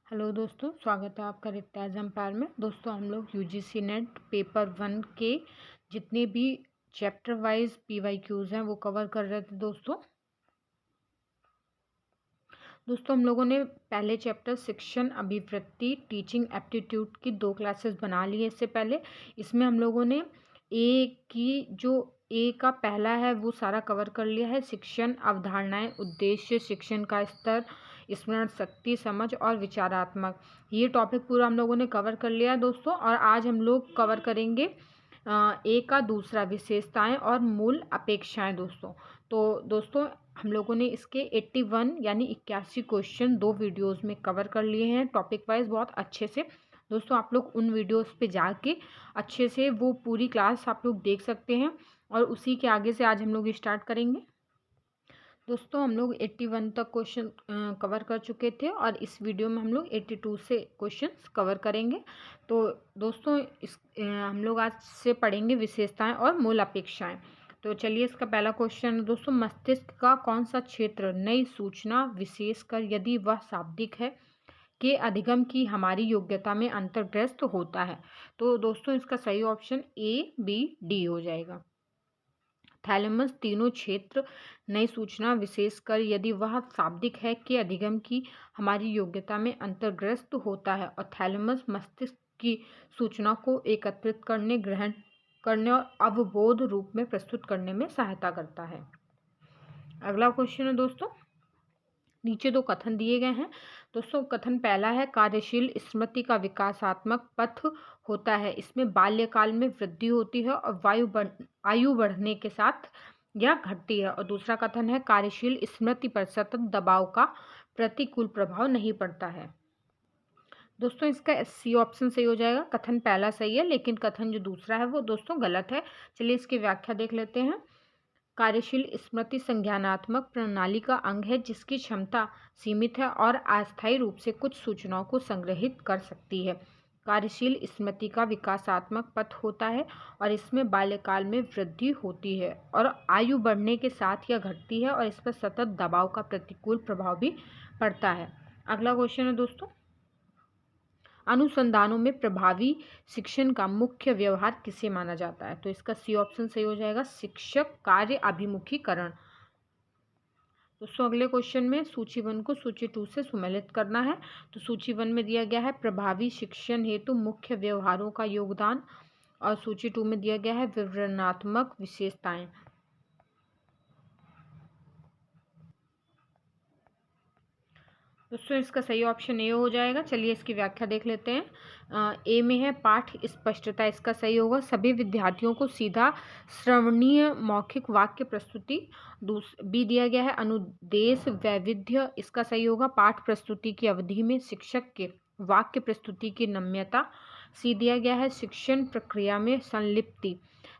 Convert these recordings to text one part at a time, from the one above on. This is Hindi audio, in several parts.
हेलो दोस्तों, स्वागत है आपका रिक्ताज एम्पायर में। दोस्तों हम लोग यूजीसी नेट पेपर 1 के जितने भी चैप्टर वाइज पीवाईक्यूज हैं वो कवर कर रहे थे। दोस्तों हम लोगों ने पहले चैप्टर शिक्षण अभिवृत्ति टीचिंग एप्टीट्यूड की 2 क्लासेस बना ली है। इससे पहले इसमें हम लोगों ने ए का पहला है वो सारा कवर कर लिया है। शिक्षण अवधारणाएं, उद्देश्य, शिक्षण का स्तर, स्मरण शक्ति, समझ और विचारात्मक, ये टॉपिक पूरा हम लोगों ने कवर कर लिया है दोस्तों। और आज हम लोग कवर करेंगे ए का दूसरा, विशेषताएं और मूल अपेक्षाएं दोस्तों। तो दोस्तों हम लोगों ने इसके 81 यानी 81 क्वेश्चन 2 वीडियोस में कवर कर लिए हैं टॉपिक वाइज बहुत अच्छे से। दोस्तों आप लोग उन वीडियोस पे जाके अच्छे से वो पूरी क्लास आप लोग देख सकते हैं और उसी के आगे से आज हम लोग स्टार्ट करेंगे। दोस्तों हम लोग 81 तक क्वेश्चन कवर कर चुके थे और इस वीडियो में हम लोग 82 से क्वेश्चंस कवर करेंगे। तो दोस्तों हम लोग आज से पढ़ेंगे विशेषताएं और मूल अपेक्षाएं। तो चलिए इसका पहला क्वेश्चन है दोस्तों, मस्तिष्क का कौन सा क्षेत्र नई सूचना विशेषकर यदि वह शाब्दिक है के अधिगम की हमारी योग्यता में अंतर्ग्रस्त होता है। तो दोस्तों इसका सही ऑप्शन ए बी डी हो जाएगा। थैलेमस तीनों क्षेत्र नई सूचना विशेषकर यदि वह शाब्दिक है के अधिगम की हमारी योग्यता में अंतर्ग्रस्त होता है और थैलेमस मस्तिष्क की सूचना को एकत्रित करने, ग्रहण करने और अवबोध रूप में प्रस्तुत करने में सहायता करता है। अगला क्वेश्चन है दोस्तों, नीचे 2 कथन दिए गए हैं दोस्तों। कथन पहला है कार्यशील स्मृति का विकासात्मक पथ होता है, इसमें बाल्यकाल में वृद्धि होती है और आयु बढ़ने के साथ यह घटती है। और दूसरा कथन है कार्यशील स्मृति पर सतत दबाव का प्रतिकूल प्रभाव नहीं पड़ता है। दोस्तों इसका सी ऑप्शन सही हो जाएगा। कथन पहला सही है लेकिन कथन जो दूसरा है वो दोस्तों गलत है। चलिए इसकी व्याख्या देख लेते हैं। कार्यशील स्मृति संज्ञानात्मक प्रणाली का अंग है जिसकी क्षमता सीमित है और अस्थायी रूप से कुछ सूचनाओं को संग्रहित कर सकती है। कार्यशील स्मृति का विकासात्मक पथ होता है और इसमें बाल्यकाल में वृद्धि होती है और आयु बढ़ने के साथ यह घटती है और इस पर सतत दबाव का प्रतिकूल प्रभाव भी पड़ता है। अगला क्वेश्चन है दोस्तों, अनुसंधानों में प्रभावी शिक्षण का मुख्य व्यवहार किसे माना जाता है। तो इसका सी ऑप्शन सही हो जाएगा, शिक्षक कार्य अभिमुखीकरण। दोस्तों अगले क्वेश्चन में सूची 1 को सूची 2 से सुमेलित करना है। तो सूची 1 में दिया गया है प्रभावी शिक्षण हेतु मुख्य व्यवहारों का योगदान और सूची 2 में दिया गया है विवरणात्मक विशेषताएं। दोस्तों इसका सही ऑप्शन ए हो जाएगा। चलिए इसकी व्याख्या देख लेते हैं। ए में है पाठ स्पष्टता, इसका सही होगा। सभी विद्यार्थियों को सीधा श्रवणीय मौखिक वाक्य प्रस्तुति। बी दिया गया है अनुदेश वैविध्य, इसका सही होगा। पाठ प्रस्तुति की अवधि में शिक्षक के वाक्य प्रस्तुति की नम्यता। सी दिया गया है शिक्षण प्रक्रिया में संलिप्ति,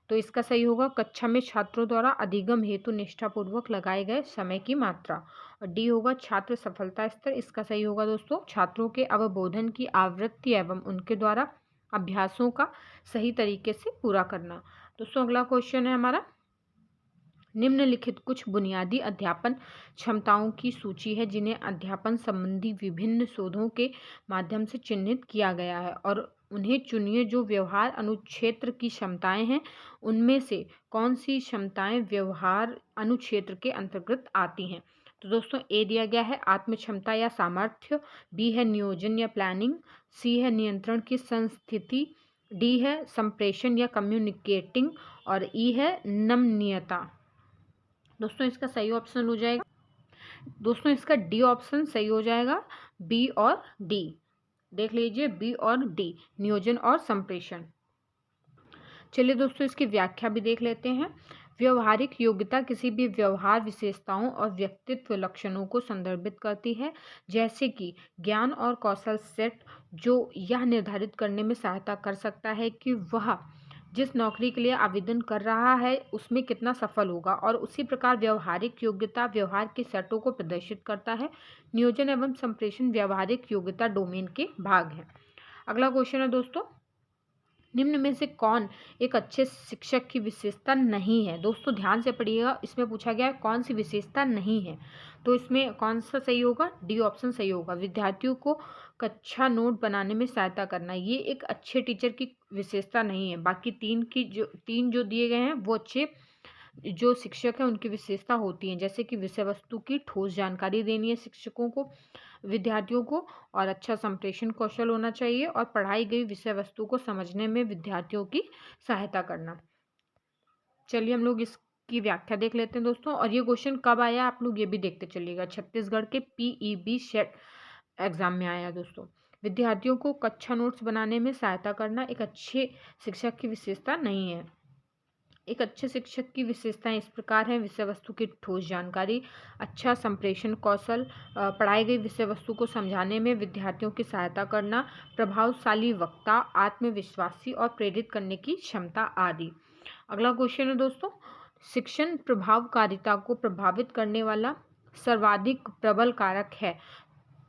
तो इसका सही होगा कक्षा में छात्रों द्वारा अधिगम हेतु निष्ठापूर्वक लगाए गए समय की मात्रा। और डी होगा छात्र सफलता स्तर, इसका सही होगा दोस्तों छात्रों के अवबोधन की आवृत्ति एवं उनके द्वारा अभ्यासों का सही तरीके से पूरा करना। दोस्तों अगला क्वेश्चन है हमारा, निम्नलिखित कुछ बुनियादी अध्यापन क्षमताओं की सूची है जिन्हें अध्यापन संबंधी विभिन्न शोधों के माध्यम से चिन्हित किया गया है और उन्हें चुनिए। जो व्यवहार अनुक्षेत्र की क्षमताएं हैं उनमें से कौन सी क्षमताएं व्यवहार अनुक्षेत्र के अंतर्गत आती हैं। तो दोस्तों ए दिया गया है आत्म क्षमता या सामर्थ्य, बी है नियोजन या प्लानिंग, सी है नियंत्रण की संस्थिति, डी है संप्रेषण या कम्युनिकेटिंग और ई है नमनीयता। दोस्तों इसका सही ऑप्शन हो जाएगा, दोस्तों इसका डी ऑप्शन सही हो जाएगा। बी और डी देख लीजिए, बी और डी नियोजन और संप्रेषण। चलिए दोस्तों इसकी व्याख्या भी देख लेते हैं। व्यवहारिक योग्यता किसी भी व्यवहार विशेषताओं और व्यक्तित्व लक्षणों को संदर्भित करती है, जैसे कि ज्ञान और कौशल सेट जो यह निर्धारित करने में सहायता कर सकता है कि वह जिस नौकरी के लिए आवेदन कर रहा है उसमें कितना सफल होगा। और उसी प्रकार व्यवहारिक योग्यता व्यवहार के सेटों को प्रदर्शित करता है। नियोजन एवं संप्रेषण व्यवहारिक योग्यता डोमेन के भाग हैं। अगला क्वेश्चन है दोस्तों, निम्न में से कौन एक अच्छे शिक्षक की विशेषता नहीं है। दोस्तों ध्यान से पढ़िएगा, इसमें पूछा गया है कौन सी विशेषता नहीं है। तो इसमें कौन सा सही होगा? डी ऑप्शन सही होगा। विद्यार्थियों को कक्षा नोट बनाने में सहायता करना, ये एक अच्छे टीचर की विशेषता नहीं है। बाकी तीन जो दिए गए हैं वो अच्छे जो शिक्षक हैं उनकी विशेषता होती हैं, जैसे कि विषय वस्तु की ठोस जानकारी देनी है शिक्षकों को, विद्यार्थियों को, और अच्छा संप्रेषण कौशल होना चाहिए, और पढ़ाई गई विषय वस्तु को समझने में विद्यार्थियों की सहायता करना। चलिए हम लोग इसकी व्याख्या देख लेते हैं दोस्तों। और ये क्वेश्चन कब आया आप लोग ये भी देखते चलिएगा। छत्तीसगढ़ के पीईबी सेट एग्जाम में आया दोस्तों। विद्यार्थियों को कक्षा नोट्स बनाने में सहायता करना एक अच्छे शिक्षक की विशेषता नहीं है। एक अच्छे शिक्षक की विशेषताएं इस प्रकार हैं: विषय वस्तु की ठोस जानकारी, अच्छा संप्रेषण कौशल, पढ़ाई गई विषय वस्तु को समझाने में विद्यार्थियों की सहायता करना, प्रभावशाली वक्ता, आत्मविश्वासी और प्रेरित करने की क्षमता आदि। अगला क्वेश्चन है दोस्तों, शिक्षण प्रभावकारिता को प्रभावित करने वाला सर्वाधिक प्रबल कारक है।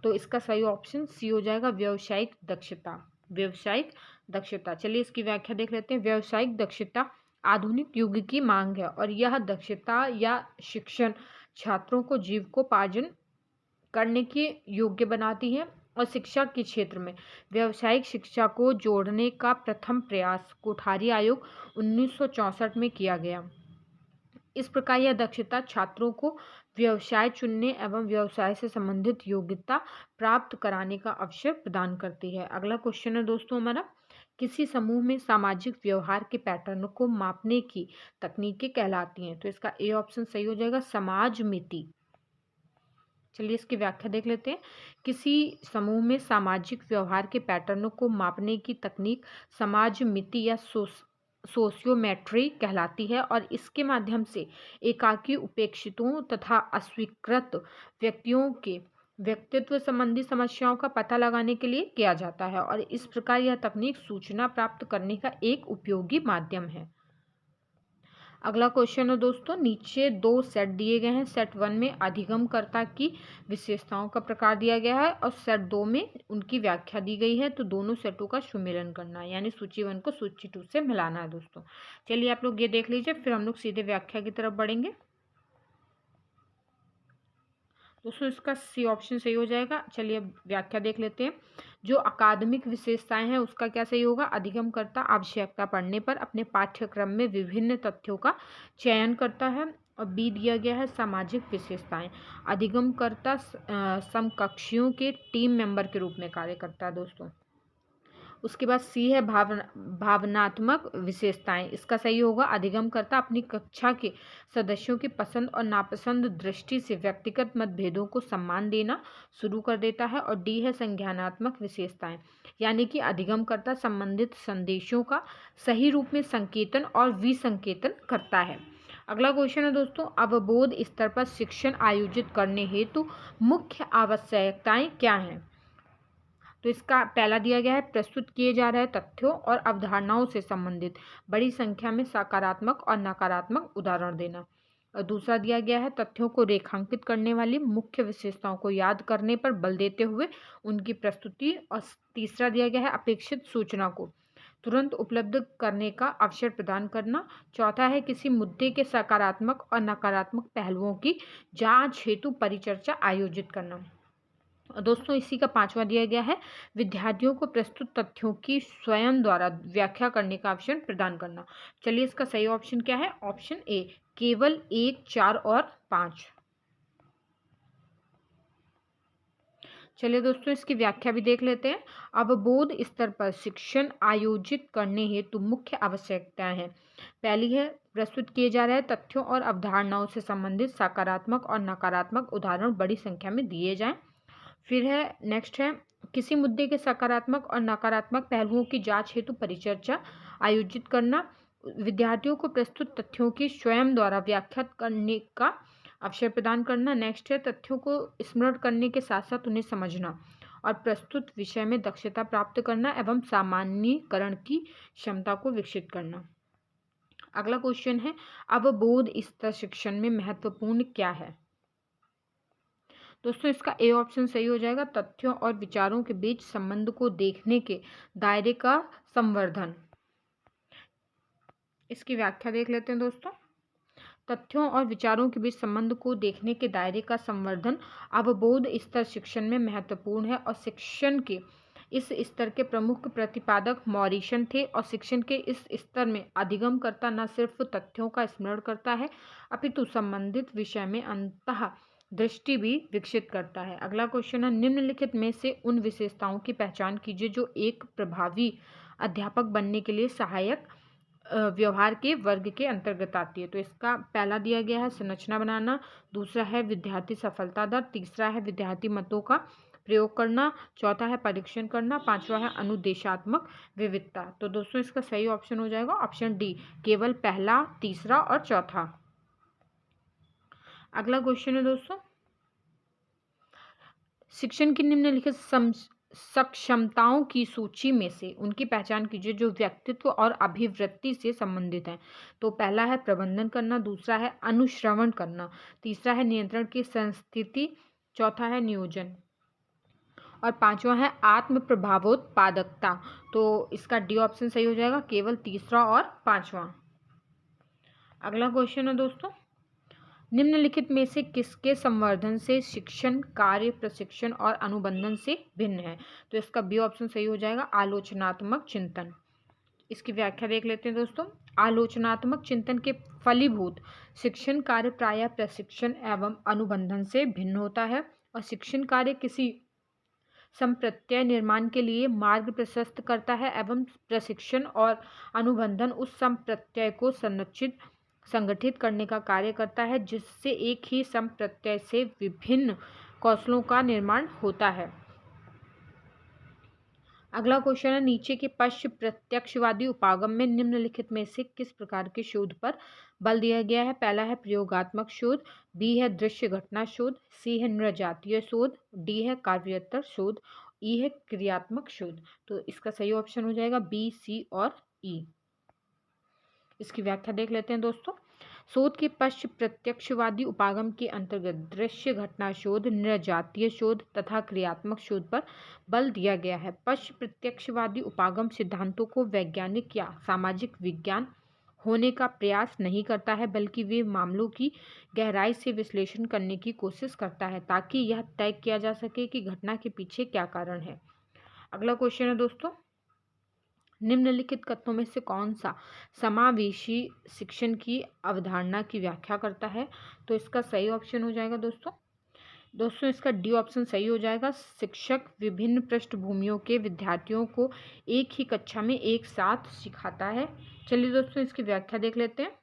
तो इसका सही ऑप्शन सी हो जाएगा, व्यावसायिक दक्षता। व्यावसायिक दक्षता, चलिए इसकी व्याख्या देख लेते हैं। व्यावसायिक दक्षता आधुनिक युग की मांग है, और यह दक्षता या शिक्षण छात्रों को जीविकोपार्जन करने के योग्य बनाती है। और शिक्षा के क्षेत्र में व्यावसायिक शिक्षा को जोड़ने का प्रथम प्रयास कोठारी आयोग 1964 में किया गया। इस प्रकार यह दक्षता छात्रों को व्यवसाय चुनने एवं व्यवसाय से संबंधित योग्यता प्राप्त कराने का अवसर प्रदान करती है। अगला क्वेश्चन है दोस्तों हमारा, किसी समूह में सामाजिक व्यवहार के पैटर्न को मापने की तकनीकें कहलाती हैं। तो इसका ए ऑप्शन सही हो जाएगा, समाज मिति। चलिए इसकी व्याख्या देख लेते हैं। किसी समूह में सामाजिक व्यवहार के पैटर्न को मापने की तकनीक समाज मिति या सोशियोमेट्री कहलाती है, और इसके माध्यम से एकाकी, उपेक्षितों तथा अस्वीकृत व्यक्तियों के व्यक्तित्व संबंधी समस्याओं का पता लगाने के लिए किया जाता है, और इस प्रकार यह तकनीक सूचना प्राप्त करने का एक उपयोगी माध्यम है। अगला क्वेश्चन है दोस्तों, नीचे दो सेट दिए गए हैं। सेट 1 में अधिगमकर्ता की विशेषताओं का प्रकार दिया गया है, और सेट 2 में उनकी व्याख्या दी गई है। तो दोनों सेटों का सुमेलन करना है, यानी सूची 1 को सूची 2 से मिलाना है दोस्तों। चलिए आप लोग ये देख लीजिए, फिर हम लोग सीधे व्याख्या की तरफ बढ़ेंगे। दोस्तों इसका सी ऑप्शन सही हो जाएगा। चलिए व्याख्या देख लेते हैं। जो अकादमिक विशेषताएं हैं उसका क्या सही होगा, अधिगमकर्ता आवश्यकता पड़ने पर अपने पाठ्यक्रम में विभिन्न तथ्यों का चयन करता है। और बी दिया गया है सामाजिक विशेषताएं, अधिगमकर्ता समकक्षियों के टीम मेंबर के रूप में कार्य करता है दोस्तों। उसके बाद सी है भावनात्मक विशेषताएं, इसका सही होगा, अधिगमकर्ता अपनी कक्षा के सदस्यों की पसंद और नापसंद दृष्टि से व्यक्तिगत मतभेदों को सम्मान देना शुरू कर देता है। और डी है संज्ञानात्मक विशेषताएं, यानी कि अधिगमकर्ता संबंधित संदेशों का सही रूप में संकेतन और विसंकेतन करता है। अगला क्वेश्चन है दोस्तों, अवबोध स्तर पर शिक्षण आयोजित करने हेतु मुख्य आवश्यकताएं क्या हैं। तो इसका पहला दिया गया है, प्रस्तुत किए जा रहे तथ्यों और अवधारणाओं से संबंधित बड़ी संख्या में सकारात्मक और नकारात्मक उदाहरण देना। और दूसरा दिया गया है, तथ्यों को रेखांकित करने वाली मुख्य विशेषताओं को याद करने पर बल देते हुए उनकी प्रस्तुति। और तीसरा दिया गया है, अपेक्षित सूचना को तुरंत उपलब्ध करने का अवसर प्रदान करना। चौथा है, किसी मुद्दे के सकारात्मक और नकारात्मक पहलुओं की जांच हेतु परिचर्चा आयोजित करना। दोस्तों इसी का पांचवा दिया गया है, विद्यार्थियों को प्रस्तुत तथ्यों की स्वयं द्वारा व्याख्या करने का ऑप्शन प्रदान करना। चलिए इसका सही ऑप्शन क्या है, ऑप्शन ए, केवल 1, 4 और 5। चलिए दोस्तों इसकी व्याख्या भी देख लेते हैं। अवबोध स्तर पर शिक्षण आयोजित करने हेतु मुख्य आवश्यकताएं हैं। पहली है, प्रस्तुत किए जा रहे तथ्यों और अवधारणाओं से संबंधित सकारात्मक और नकारात्मक उदाहरण बड़ी संख्या में दिए जाएं। फिर है नेक्स्ट है, किसी मुद्दे के सकारात्मक और नकारात्मक पहलुओं की जांच हेतु परिचर्चा आयोजित करना। विद्यार्थियों को प्रस्तुत तथ्यों की स्वयं द्वारा व्याख्या करने का अवसर प्रदान करना। नेक्स्ट है, तथ्यों को स्मरण करने के साथ साथ उन्हें समझना और प्रस्तुत विषय में दक्षता प्राप्त करना एवं सामान्यीकरण की क्षमता को विकसित करना। अगला क्वेश्चन है, अवबोध स्तर शिक्षण में महत्वपूर्ण क्या है। दोस्तों इसका ए ऑप्शन सही हो जाएगा, तथ्यों और विचारों के बीच संबंध को देखने के दायरे का संवर्धन। इसकी व्याख्या देख लेते हैं दोस्तों। तथ्यों और विचारों के बीच संबंध को देखने के दायरे का संवर्धन अवबोध स्तर शिक्षण में महत्वपूर्ण है और शिक्षण के इस स्तर के प्रमुख प्रतिपादक मॉरिसन थे और शिक्षण के इस स्तर में अधिगमकर्ता न सिर्फ तथ्यों का स्मरण करता है अपितु संबंधित विषय में अंतः दृष्टि भी विकसित करता है। अगला क्वेश्चन है, निम्नलिखित में से उन विशेषताओं की पहचान कीजिए जो एक प्रभावी अध्यापक बनने के लिए सहायक व्यवहार के वर्ग के अंतर्गत आती है। तो इसका पहला दिया गया है संरचना बनाना, दूसरा है विद्यार्थी सफलता दर, तीसरा है विद्यार्थी मतों का प्रयोग करना, चौथा है परीक्षण करना, पांचवा है अनुदेशात्मक विविधता। तो दोस्तों इसका सही ऑप्शन हो जाएगा ऑप्शन डी, केवल पहला, तीसरा और चौथा। अगला क्वेश्चन है दोस्तों, शिक्षण की निम्नलिखित सक्षमताओं की सूची में से उनकी पहचान कीजिए जो व्यक्तित्व और अभिवृत्ति से संबंधित हैं। तो पहला है प्रबंधन करना, दूसरा है अनुश्रवण करना, तीसरा है नियंत्रण की संस्थिति, चौथा है नियोजन और पांचवा है आत्म प्रभावोत्पादकता। तो इसका डी ऑप्शन सही हो जाएगा, केवल तीसरा और पांचवा। अगला क्वेश्चन है दोस्तों, निम्नलिखित में से किसके संवर्धन से शिक्षण कार्य प्रशिक्षण और अनुबंधन से भिन्न है। तो इसका बी ऑप्शन सही हो जाएगा, आलोचनात्मक चिंतन। इसकी व्याख्या देख लेते हैं दोस्तों। आलोचनात्मक चिंतन के फलीभूत शिक्षण कार्य प्रायः प्रशिक्षण एवं अनुबंधन से भिन्न होता है और शिक्षण कार्य किसी संप्रत्यय निर्माण के लिए मार्ग प्रशस्त करता है एवं प्रशिक्षण और अनुबंधन उस संप्रत्यय को संगठित करने का कार्य करता है जिससे एक ही संप्रत्यय से विभिन्न कौशलों का निर्माण होता है। अगला क्वेश्चन है, नीचे के पश्च प्रत्यक्षवादी उपागम में निम्नलिखित में से किस प्रकार के शोध पर बल दिया गया है। पहला है प्रयोगात्मक शोध, बी है दृश्य घटना शोध, सी है नृजातीय शोध, डी है कार्यात्मक शोध, ई है क्रियात्मक शोध। तो इसका सही ऑप्शन हो जाएगा बी, सी और ई। इसकी व्याख्या देख लेते हैं दोस्तों। शोध के पश्च प्रत्यक्षवादी उपागम के अंतर्गत दृश्य घटना शोध, नृजातीय शोध तथा क्रियात्मक शोध पर बल दिया गया है। पश्च प्रत्यक्षवादी उपागम सिद्धांतों को वैज्ञानिक या सामाजिक विज्ञान होने का प्रयास नहीं करता है बल्कि वे मामलों की गहराई से विश्लेषण करने की कोशिश करता है ताकि यह तय किया जा सके कि घटना के पीछे क्या कारण है। अगला क्वेश्चन है दोस्तों, निम्नलिखित कथनों में से कौन सा समावेशी शिक्षण की अवधारणा की व्याख्या करता है। तो इसका सही ऑप्शन हो जाएगा दोस्तों इसका डी ऑप्शन सही हो जाएगा। शिक्षक विभिन्न पृष्ठभूमियों के विद्यार्थियों को एक ही कक्षा में एक साथ सिखाता है। चलिए दोस्तों इसकी व्याख्या देख लेते हैं।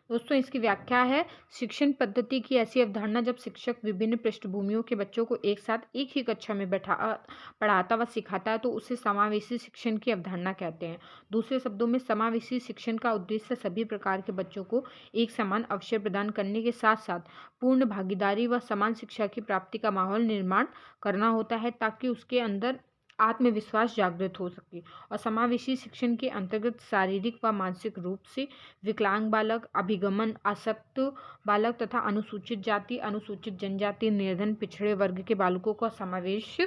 दोस्तों इसकी व्याख्या है, शिक्षण पद्धति की ऐसी अवधारणा जब शिक्षक विभिन्न पृष्ठभूमियों के बच्चों को एक साथ एक ही कक्षा में पढ़ाता व सिखाता है तो उसे समावेशी शिक्षण की अवधारणा कहते हैं। दूसरे शब्दों में समावेशी शिक्षण का उद्देश्य सभी प्रकार के बच्चों को एक समान अवसर प्रदान करने के साथ साथ पूर्ण भागीदारी व समान शिक्षा की प्राप्ति का माहौल निर्माण करना होता है ताकि उसके अंदर आत्मविश्वास जागृत हो सके। और समावेशी शिक्षण के अंतर्गत शारीरिक व मानसिक रूप से विकलांग बालक, अभिगमन आसक्त बालक तथा अनुसूचित जाति, अनुसूचित जनजाति, निर्धन पिछड़े वर्ग के बालकों का समावेश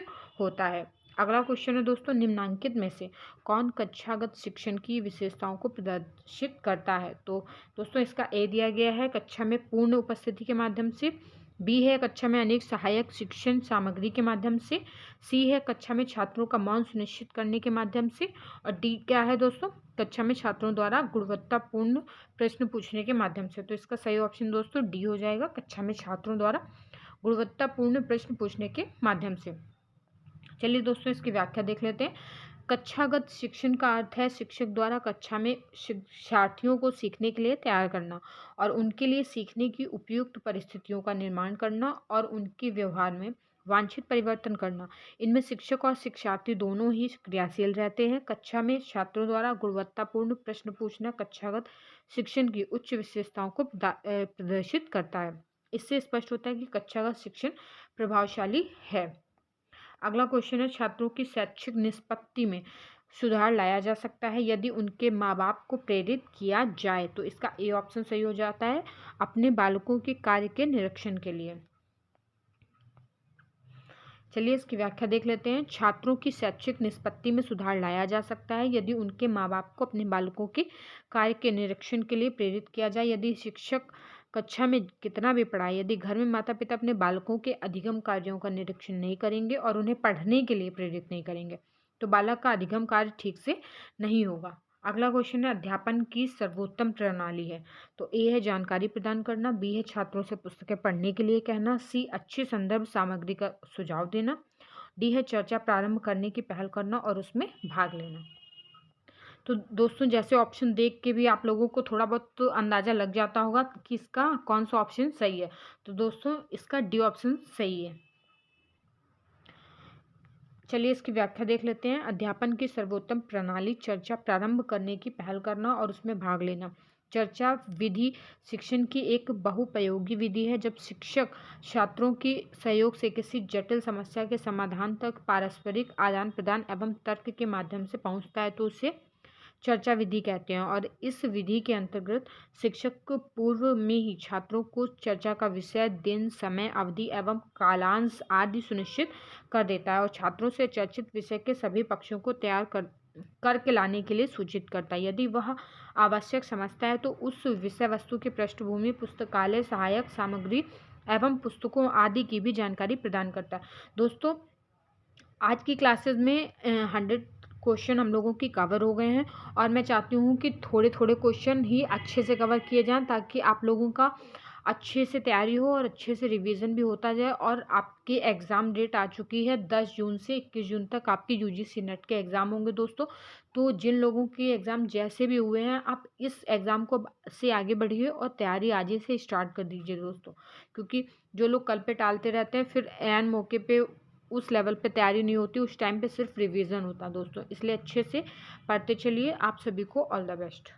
होता है। अगला क्वेश्चन है दोस्तों, निम्नांकित में से कौन कक्षागत शिक्षण की विशेषताओं को प्रदर्शित करता है। तो दोस्तों इसका ए दिया गया है, कक्षा में पूर्ण उपस्थिति के माध्यम से, बी है कक्षा में अनेक सहायक शिक्षण सामग्री के माध्यम से, सी है कक्षा में छात्रों का मौन सुनिश्चित करने के माध्यम से और डी क्या है दोस्तों, कक्षा में छात्रों द्वारा गुणवत्तापूर्ण प्रश्न पूछने के माध्यम से। तो इसका सही ऑप्शन दोस्तों डी हो जाएगा, कक्षा में छात्रों द्वारा गुणवत्तापूर्ण प्रश्न पूछने के माध्यम से। चलिए दोस्तों इसकी व्याख्या देख लेते हैं। कक्षागत शिक्षण का अर्थ है शिक्षक द्वारा कक्षा में शिक्षार्थियों को सीखने के लिए तैयार करना और उनके लिए सीखने की उपयुक्त परिस्थितियों का निर्माण करना और उनके व्यवहार में वांछित परिवर्तन करना। इनमें शिक्षक और शिक्षार्थी दोनों ही क्रियाशील रहते हैं। कक्षा में छात्रों द्वारा गुणवत्तापूर्ण प्रश्न पूछना कक्षागत शिक्षण की उच्च विशेषताओं को प्रदर्शित करता है। इससे स्पष्ट होता है कि कक्षागत शिक्षण प्रभावशाली है। अगला क्वेश्चन है, छात्रों की शैक्षिक निष्पत्ति में सुधार लाया जा सकता है यदि उनके माँ बाप को प्रेरित किया जाए। तो इसका ए ऑप्शन सही हो जाता है, अपने बालकों के कार्य के निरीक्षण के लिए। चलिए इसकी व्याख्या देख लेते हैं। छात्रों की शैक्षिक निष्पत्ति में सुधार लाया जा सकता है यदि उनके माँ बाप को अपने बालकों के कार्य के निरीक्षण के लिए प्रेरित किया जाए। यदि शिक्षक कक्षा में कितना भी पढ़ाए, यदि घर में माता पिता अपने बालकों के अधिगम कार्यों का निरीक्षण नहीं करेंगे और उन्हें पढ़ने के लिए प्रेरित नहीं करेंगे, तो बालक का अधिगम कार्य ठीक से नहीं होगा। अगला क्वेश्चन है, अध्यापन की सर्वोत्तम प्रणाली है। तो ए है जानकारी प्रदान करना, बी है छात्रों से पुस्तकें पढ़ने के लिए कहना, सी अच्छी संदर्भ सामग्री का सुझाव देना, डी है चर्चा प्रारंभ करने की पहल करना और उसमें भाग लेना। तो दोस्तों जैसे ऑप्शन देख के भी आप लोगों को थोड़ा बहुत तो अंदाजा लग जाता होगा कि इसका कौन सा ऑप्शन सही है। तो दोस्तों इसका डी ऑप्शन सही है। चलिए इसकी व्याख्या देख लेते हैं। अध्यापन की सर्वोत्तम प्रणाली चर्चा प्रारंभ करने की पहल करना और उसमें भाग लेना। चर्चा विधि शिक्षण की एक बहुपयोगी विधि है। जब शिक्षक छात्रों की सहयोग से किसी जटिल समस्या के समाधान तक पारस्परिक आदान प्रदान एवं तर्क के माध्यम से पहुंचता है तो उसे चर्चा विधि कहते हैं। और इस विधि के अंतर्गत शिक्षक को पूर्व में ही छात्रों को चर्चा का विषय, दिन, समय, अवधि एवं कालांश आदि सुनिश्चित कर देता है और छात्रों से चर्चित विषय के सभी पक्षों को तैयार करके लाने के लिए सूचित करता है। यदि वह आवश्यक समझता है तो उस विषय वस्तु की पृष्ठभूमि, पुस्तकालय, सहायक सामग्री एवं पुस्तकों आदि की भी जानकारी प्रदान करता है। दोस्तों आज की क्लासेस में 100 क्वेश्चन हम लोगों की कवर हो गए हैं और मैं चाहती हूँ कि थोड़े थोड़े क्वेश्चन ही अच्छे से कवर किए जाएं ताकि आप लोगों का अच्छे से तैयारी हो और अच्छे से रिवीजन भी होता जाए। और आपकी एग्ज़ाम डेट आ चुकी है 10 जून से 21 जून तक आपकी यूजीसी नेट के एग्ज़ाम होंगे दोस्तों। तो जिन लोगों के एग्ज़ाम जैसे भी हुए हैं आप इस एग्ज़ाम को से आगे बढ़िए और तैयारी आज ही से स्टार्ट कर दीजिए दोस्तों, क्योंकि जो लोग कल पे टालते रहते हैं फिर ऐन मौके पे उस लेवल पे तैयारी नहीं होती, उस टाइम पे सिर्फ रिवीजन होता है दोस्तों। इसलिए अच्छे से पढ़ते चलिए। आप सभी को ऑल द बेस्ट।